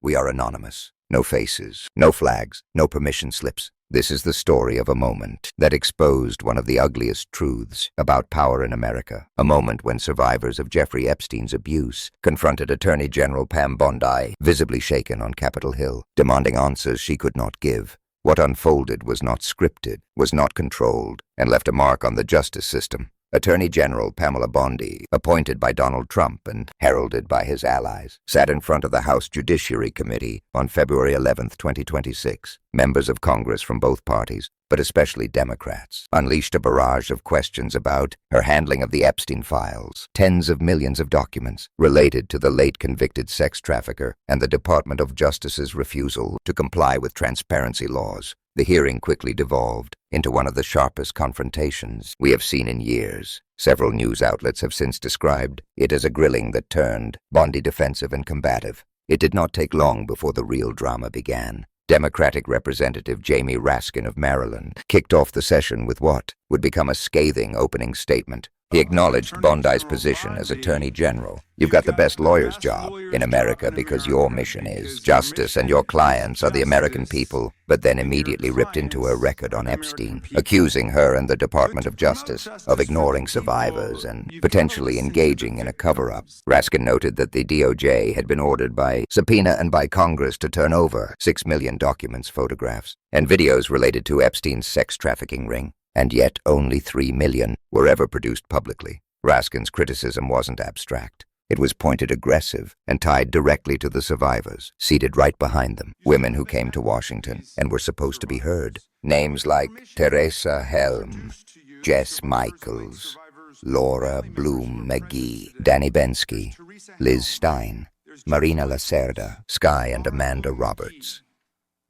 We are anonymous. No faces, no flags, no permission slips. This is the story of a moment that exposed one of the ugliest truths about power in America. A moment when survivors of Jeffrey Epstein's abuse confronted Attorney General Pam Bondi, visibly shaken on Capitol Hill, demanding answers she could not give. What unfolded was not scripted, was not controlled, and left a mark on the justice system. Attorney General Pamela Bondi, appointed by Donald Trump and heralded by his allies, sat in front of the House Judiciary Committee on February 11, 2026. Members of Congress from both parties, but especially Democrats, unleashed a barrage of questions about her handling of the Epstein files, tens of millions of documents related to the late convicted sex trafficker, and the Department of Justice's refusal to comply with transparency laws. The hearing quickly devolved into one of the sharpest confrontations we have seen in years. Several news outlets have since described it as a grilling that turned Bondi defensive and combative. It did not take long before the real drama began. Democratic Representative Jamie Raskin of Maryland kicked off the session with what would become a scathing opening statement. He acknowledged Bondi's position as Attorney General. You've got the best lawyer's job in America because your mission is justice and your clients are the American people, but then immediately ripped into her record on Epstein, accusing her and the Department of Justice of ignoring survivors and potentially engaging in a cover-up. Raskin noted that the DOJ had been ordered by subpoena and by Congress to turn over 6 million documents, photographs, and videos related to Epstein's sex trafficking ring. And yet only 3 million were ever produced publicly. Raskin's criticism wasn't abstract. It was pointed, aggressive, and tied directly to the survivors, seated right behind them, women who came to Washington and were supposed to be heard. Names like Teresa Helm, Jess Michaels, Laura Bloom McGee, Danny Bensky, Liz Stein, Marina Lacerda, Sky and Amanda Roberts.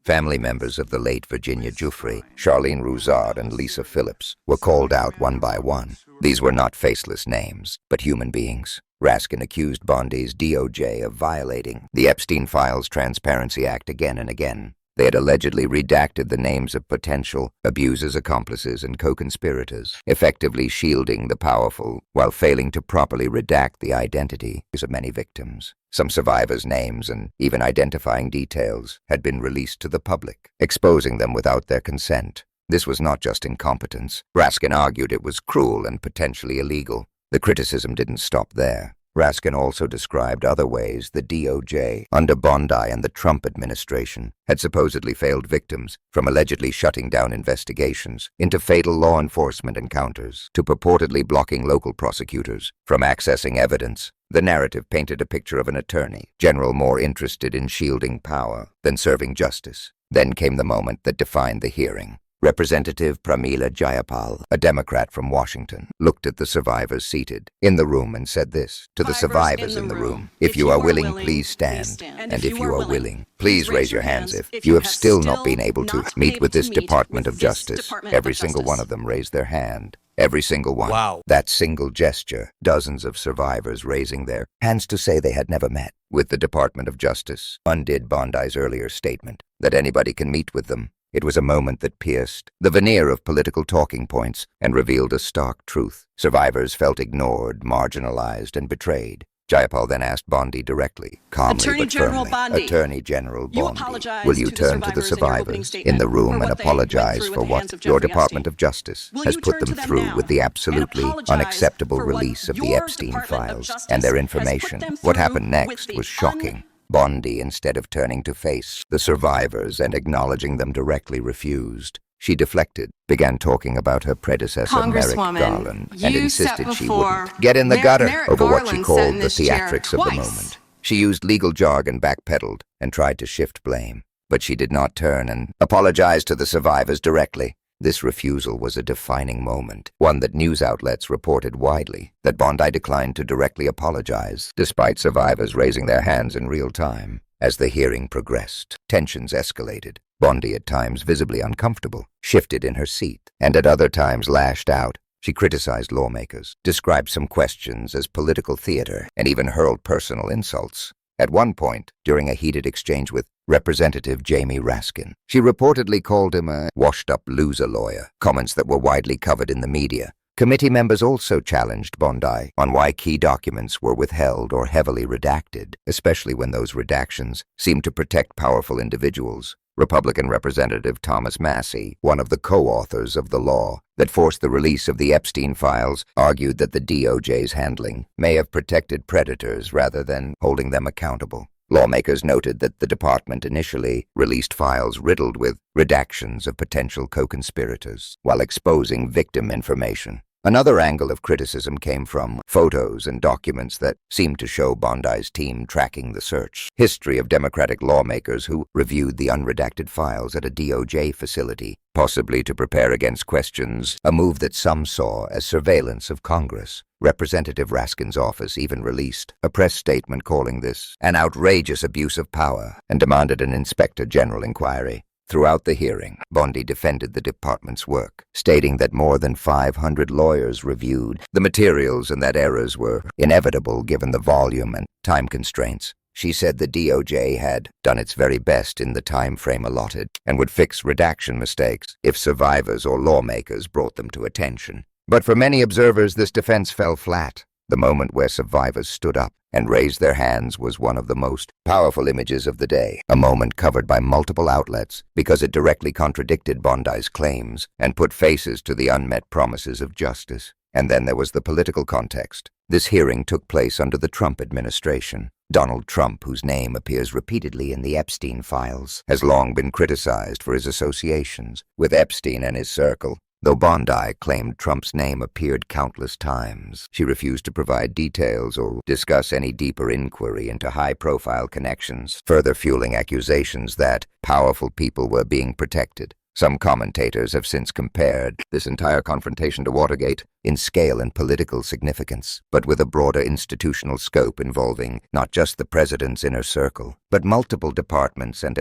Family members of the late Virginia Giuffre, Charlene Rouzard, and Lisa Phillips were called out one by one. These were not faceless names, but human beings. Raskin accused Bondi's DOJ of violating the Epstein Files Transparency Act again and again. They had allegedly redacted the names of potential abusers, accomplices, and co-conspirators, effectively shielding the powerful while failing to properly redact the identities of many victims. Some survivors' names and even identifying details had been released to the public, exposing them without their consent. This was not just incompetence. Raskin argued it was cruel and potentially illegal. The criticism didn't stop there. Raskin also described other ways the DOJ, under Bondi and the Trump administration, had supposedly failed victims, from allegedly shutting down investigations, into fatal law enforcement encounters, to purportedly blocking local prosecutors from accessing evidence. The narrative painted a picture of an attorney general more interested in shielding power than serving justice. Then came the moment that defined the hearing. Representative Pramila Jayapal, a Democrat from Washington, looked at the survivors seated in the room and said this to the survivors in the room. If you are willing, please stand. And if you are willing, please raise your hands if you have still not been able to meet with this Department of Justice. Every single one of them raised their hand. Every single one. Wow. That single gesture, dozens of survivors raising their hands to say they had never met with the Department of Justice, undid Bondi's earlier statement that anybody can meet with them. It was a moment that pierced the veneer of political talking points and revealed a stark truth. Survivors felt ignored, marginalized, and betrayed. Jayapal then asked Bondi directly, calmly but firmly, Attorney General Bondi, will you turn to the survivors in the room and apologize for what your Department of Justice has put them through with the absolutely unacceptable release of the Epstein files and their information? What happened next was shocking. Bondi, instead of turning to face the survivors and acknowledging them directly, refused. She deflected, began talking about her predecessor, Merrick Garland, and insisted she wouldn't get in the gutter over what she called the theatrics of the moment. She used legal jargon, backpedaled, and tried to shift blame. But she did not turn and apologize to the survivors directly. This refusal was a defining moment, one that news outlets reported widely, that Bondi declined to directly apologize, despite survivors raising their hands in real time. As the hearing progressed, tensions escalated. Bondi, at times visibly uncomfortable, shifted in her seat, and at other times lashed out. She criticized lawmakers, described some questions as political theater, and even hurled personal insults. At one point, during a heated exchange with Representative Jamie Raskin, she reportedly called him a washed-up loser lawyer, comments that were widely covered in the media. Committee members also challenged Bondi on why key documents were withheld or heavily redacted, especially when those redactions seemed to protect powerful individuals. Republican Representative Thomas Massey, one of the co-authors of the law that forced the release of the Epstein files, argued that the DOJ's handling may have protected predators rather than holding them accountable. Lawmakers noted that the department initially released files riddled with redactions of potential co-conspirators while exposing victim information. Another angle of criticism came from photos and documents that seemed to show Bondi's team tracking the search history of Democratic lawmakers who reviewed the unredacted files at a DOJ facility, possibly to prepare against questions, a move that some saw as surveillance of Congress. Representative Raskin's office even released a press statement calling this an outrageous abuse of power and demanded an inspector general inquiry. Throughout the hearing, Bondi defended the department's work, stating that more than 500 lawyers reviewed the materials and that errors were inevitable given the volume and time constraints. She said the DOJ had done its very best in the time frame allotted and would fix redaction mistakes if survivors or lawmakers brought them to attention. But for many observers, this defense fell flat. The moment where survivors stood up and raised their hands was one of the most powerful images of the day, a moment covered by multiple outlets because it directly contradicted Bondi's claims and put faces to the unmet promises of justice. And then there was the political context. This hearing took place under the Trump administration. Donald Trump, whose name appears repeatedly in the Epstein files, has long been criticized for his associations with Epstein and his circle. Though Bondi claimed Trump's name appeared countless times, she refused to provide details or discuss any deeper inquiry into high-profile connections, further fueling accusations that powerful people were being protected. Some commentators have since compared this entire confrontation to Watergate in scale and political significance, but with a broader institutional scope involving not just the president's inner circle, but multiple departments and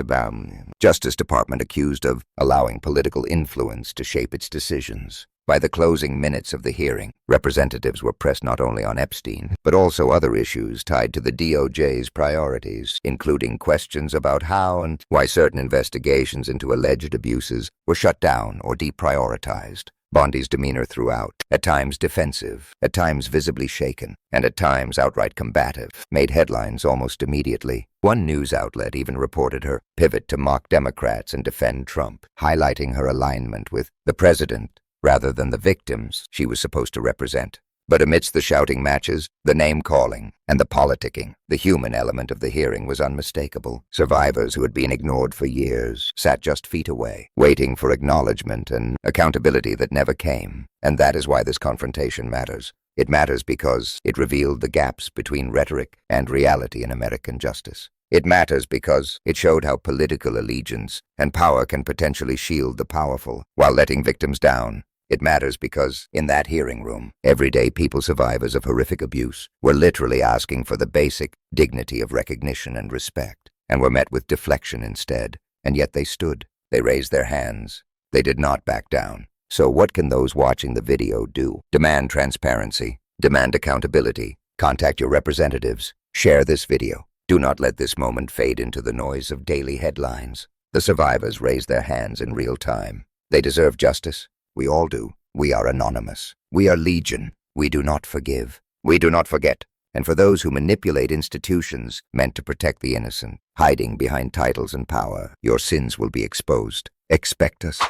Justice Department accused of allowing political influence to shape its decisions. By the closing minutes of the hearing, representatives were pressed not only on Epstein, but also other issues tied to the DOJ's priorities, including questions about how and why certain investigations into alleged abuses were shut down or deprioritized. Bondi's demeanor throughout, at times defensive, at times visibly shaken, and at times outright combative, made headlines almost immediately. One news outlet even reported her pivot to mock Democrats and defend Trump, highlighting her alignment with the president rather than the victims she was supposed to represent. But amidst the shouting matches, the name-calling, and the politicking, the human element of the hearing was unmistakable. Survivors who had been ignored for years sat just feet away, waiting for acknowledgement and accountability that never came. And that is why this confrontation matters. It matters because it revealed the gaps between rhetoric and reality in American justice. It matters because it showed how political allegiance and power can potentially shield the powerful while letting victims down. It matters because, in that hearing room, everyday people survivors of horrific abuse were literally asking for the basic dignity of recognition and respect, and were met with deflection instead. And yet they stood. They raised their hands. They did not back down. So what can those watching the video do? Demand transparency. Demand accountability. Contact your representatives. Share this video. Do not let this moment fade into the noise of daily headlines. The survivors raised their hands in real time. They deserve justice. We all do. We are anonymous. We are legion. We do not forgive. We do not forget. And for those who manipulate institutions meant to protect the innocent, hiding behind titles and power, your sins will be exposed. Expect us.